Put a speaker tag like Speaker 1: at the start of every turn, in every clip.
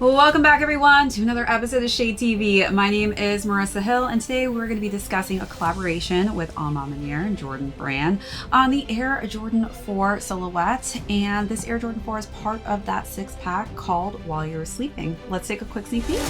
Speaker 1: Welcome back everyone to another episode of ShadeTV. My name is Marissa Hill and today we're going to be discussing a collaboration with A-Ma-Maniere and Jordan brand on the Air Jordan 4 silhouette, and this Air Jordan 4 is part of that 6-pack called While You Were Sleeping. Let's take a quick sneak peek.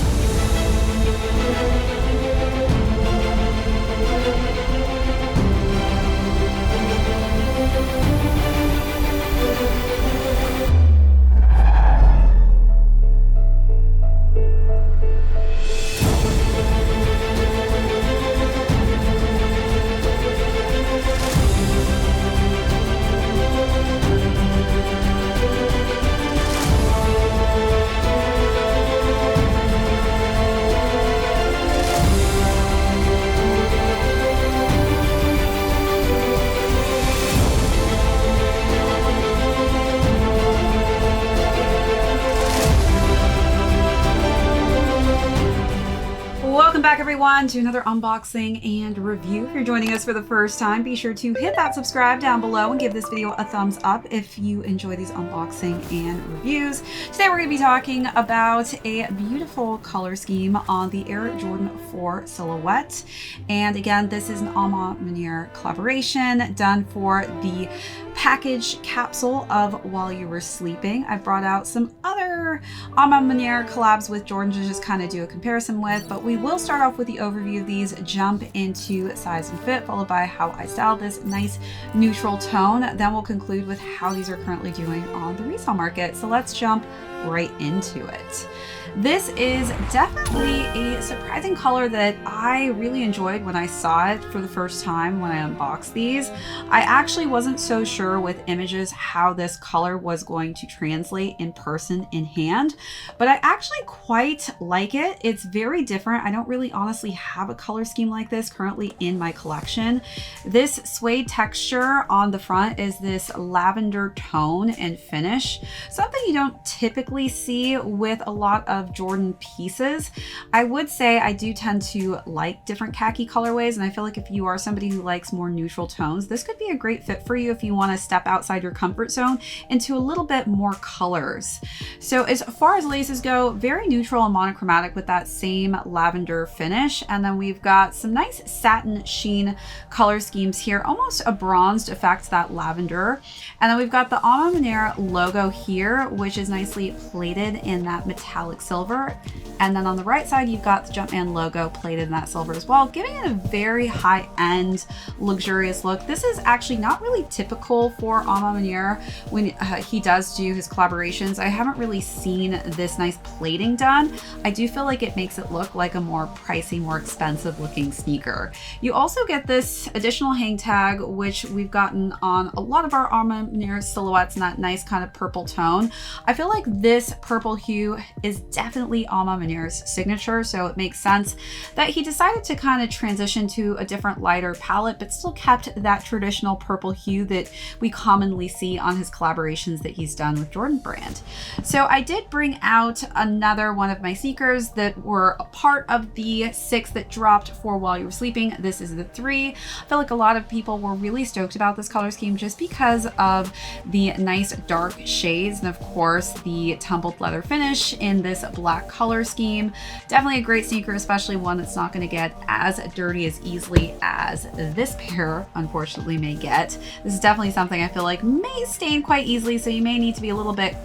Speaker 1: Welcome back everyone to another unboxing and review. If you're joining us for the first time, be sure to hit that subscribe down below and give this video a thumbs up if you enjoy these unboxing and reviews. Today we're going to be talking about a beautiful color scheme on the Air Jordan 4 silhouette. And again, this is an A-Ma-Maniere collaboration done for the package capsule of While You Were Sleeping. I've brought out some other A-Ma-Maniere collabs with Jordan to just kind of do a comparison with, but we will start off with the overview of these, jump into size and fit, followed by how I styled this nice neutral tone. Then we'll conclude with how these are currently doing on the resale market. So let's jump right into it. This is definitely a surprising color that I really enjoyed when I saw it for the first time when I unboxed these. I actually wasn't so sure with images how this color was going to translate in person in hand, but I actually quite like it. It's very different. I don't really honestly have a color scheme like this currently in my collection. This suede texture on the front is this lavender tone and finish, something you don't typically see with a lot of Jordan pieces. I would say I do tend to like different khaki colorways, and I feel like if you are somebody who likes more neutral tones, this could be a great fit for you if you want to step outside your comfort zone into a little bit more colors. So as far as laces go, very neutral and monochromatic with that same lavender finish. And then we've got some nice satin sheen color schemes here, almost a bronzed effect to that lavender. And then we've got the A-Ma-Maniere logo here, which is nicely plated in that metallic silver. And then on the right side, you've got the Jumpman logo plated in that silver as well, giving it a very high-end, luxurious look. This is actually not really typical for A-Ma-Maniere when he does do his collaborations. I haven't really seen this nice plating done. I do feel like it makes it look like a more pricey, more expensive looking sneaker. You also get this additional hang tag, which we've gotten on a lot of our A-Ma-Maniere silhouettes in that nice kind of purple tone. I feel like this purple hue is definitely A-Ma-Maniere's signature, so it makes sense that he decided to kind of transition to a different lighter palette, but still kept that traditional purple hue that we commonly see on his collaborations that he's done with Jordan brand. So I did bring out another one of my sneakers that were a part of the 6 that dropped for While You Were Sleeping. This is the 3. I feel like a lot of people were really stoked about this color scheme just because of the nice dark shades and of course the tumbled leather finish in this black color scheme. Definitely a great sneaker, especially one that's not going to get as dirty as easily as this pair unfortunately may get. This is definitely something I feel like may stain quite easily, so you may need to be a little bit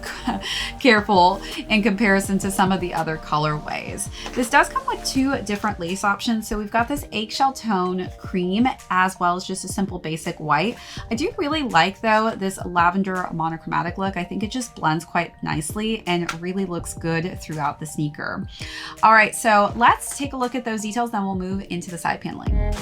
Speaker 1: careful in comparison to some of the other colorways. This does come with 2 different lace options. So we've got this eggshell tone cream as well as just a simple basic white. I do really like though this lavender monochromatic look. I think it just blends quite nicely and really looks good throughout the sneaker. All right, so let's take a look at those details, then we'll move into the side paneling.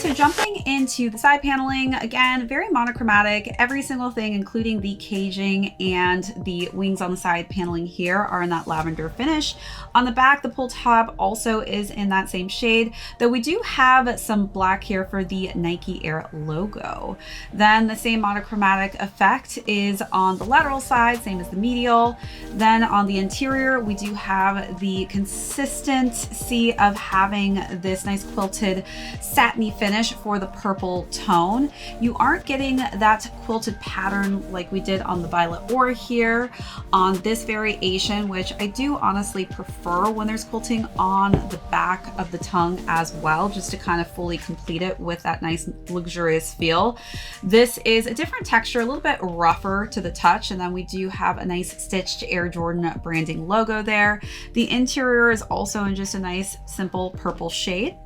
Speaker 1: so jumping into the side paneling, again, very monochromatic. Every single thing, including the caging and the wings on the side paneling here, are in that lavender finish. On the back, the pull tab also is in that same shade, though we do have some black here for the Nike Air logo. Then the same monochromatic effect is on the lateral side, same as the medial. Then on the interior, we do have the consistency of having this nice quilted satiny finish for the purple tone. You aren't getting that quilted pattern like we did on the violet ore here on this variation, which I do honestly prefer when there's quilting on the back of the tongue as well, just to kind of fully complete it with that nice luxurious feel. This is a different texture, a little bit rougher to the touch, and then we do have a nice stitched Air Jordan branding logo there. The interior is also in just a nice simple purple shade.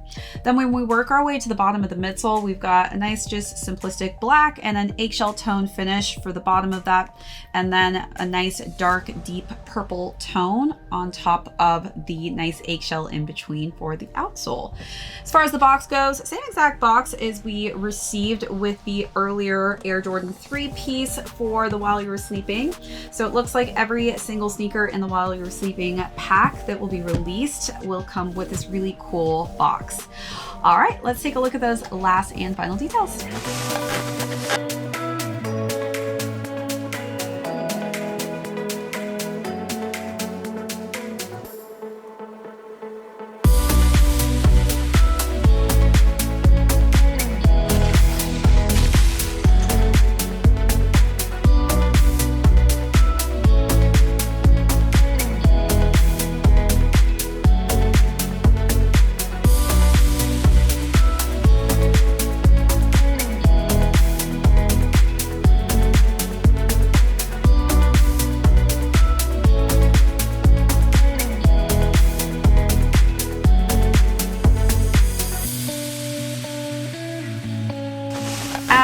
Speaker 1: Then when we work our way to the bottom of the midsole, we've got a nice just simplistic black and an eggshell tone finish for the bottom of that, and then a nice dark deep purple tone on top of the nice eggshell in between for the outsole. As far as the box goes, same exact box as we received with the earlier Air Jordan 3 piece for the While You Were Sleeping. So it looks like every single sneaker in the While You Were Sleeping pack that will be released will come with this really cool box. All right, let's take a look at those last and final details.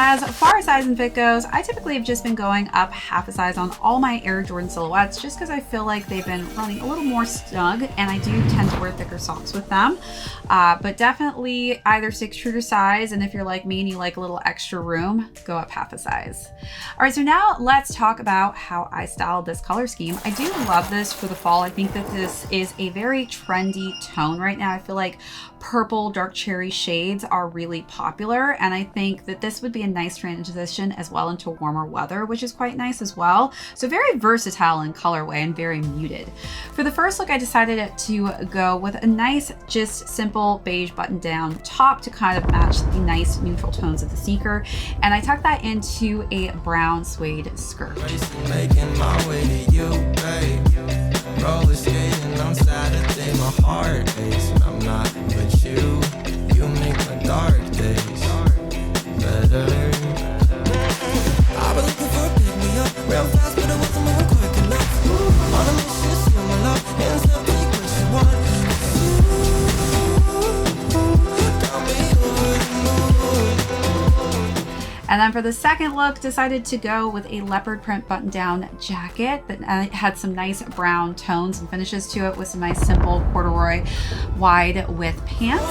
Speaker 1: As far as size and fit goes, I typically have just been going up half a size on all my Air Jordan silhouettes, just because I feel like they've been running a little more snug, and I do tend to wear thicker socks with them. But definitely either stick true to size, and if you're like me and you like a little extra room, go up half a size. All right, so now let's talk about how I styled this color scheme. I do love this for the fall. I think that this is a very trendy tone right now. I feel like purple dark cherry shades are really popular, and I think that this would be a nice transition as well into warmer weather, which is quite nice as well. So very versatile in colorway and very muted. For the first look, I decided to go with a nice just simple beige button down top to kind of match the nice neutral tones of the sneaker, and I tucked that into a brown suede skirt.
Speaker 2: Making my way to you, babe. Roller skating on Saturday, my heart aches. I'm not with you. You make my dark days better. I've been looking for a pick me up real fast, but it wasn't moving quick enough. On a mission, steal my love, hands up, take what you want. Got me over the moon.
Speaker 1: And then for the second look, decided to go with a leopard print button-down jacket that had some nice brown tones and finishes to it, with some nice simple corduroy wide width pants.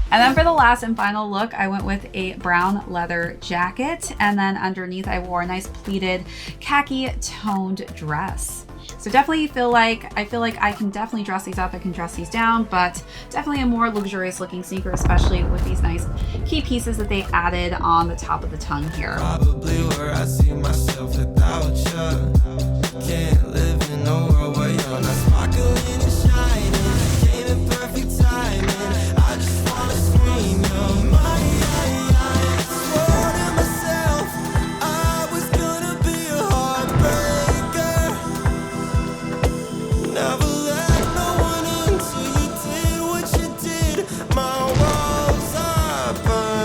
Speaker 1: And then for the last and final look, I went with a brown leather jacket, and then underneath I wore a nice pleated khaki toned dress. So definitely I feel like I can definitely dress these up, I can dress these down, but definitely a more luxurious looking sneaker, especially with these nice key pieces that they added on the top of the tongue here.
Speaker 2: Probably where I see myself without you. Can't live in a world where you're not sparkling and shining. Came in perfect timing. I just wanna scream, you're mine. Swore to myself I was gonna be a heartbreaker. Never let no one until you did what you did. My walls are burning.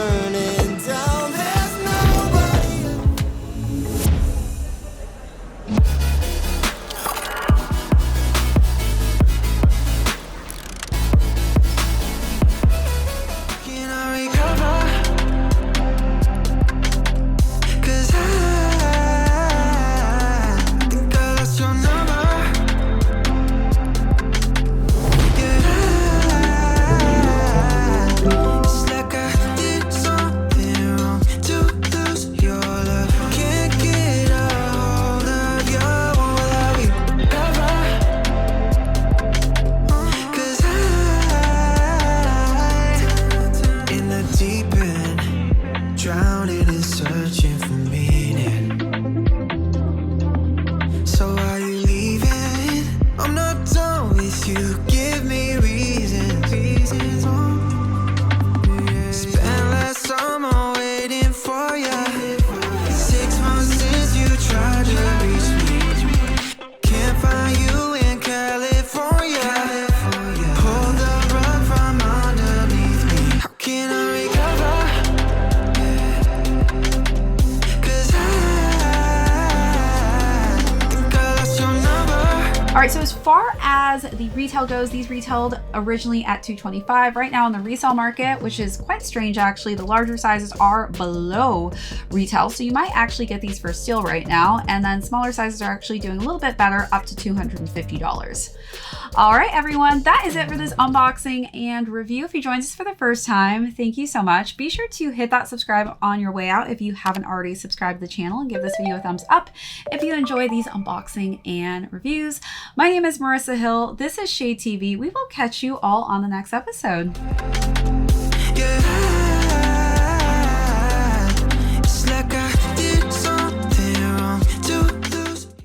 Speaker 1: as the retail goes, these retailed originally at $225. Right now in the resale market, which is quite strange actually, the larger sizes are below retail, so you might actually get these for steal right now, and then smaller sizes are actually doing a little bit better, up to $250. All right, everyone, that is it for this unboxing and review. If you joined us for the first time, thank you so much. Be sure to hit that subscribe on your way out if you haven't already subscribed to the channel, and give this video a thumbs up if you enjoy these unboxing and reviews. My name is Marissa Hill. This is ShadeTV. We will catch you all on the next episode.
Speaker 2: Yeah.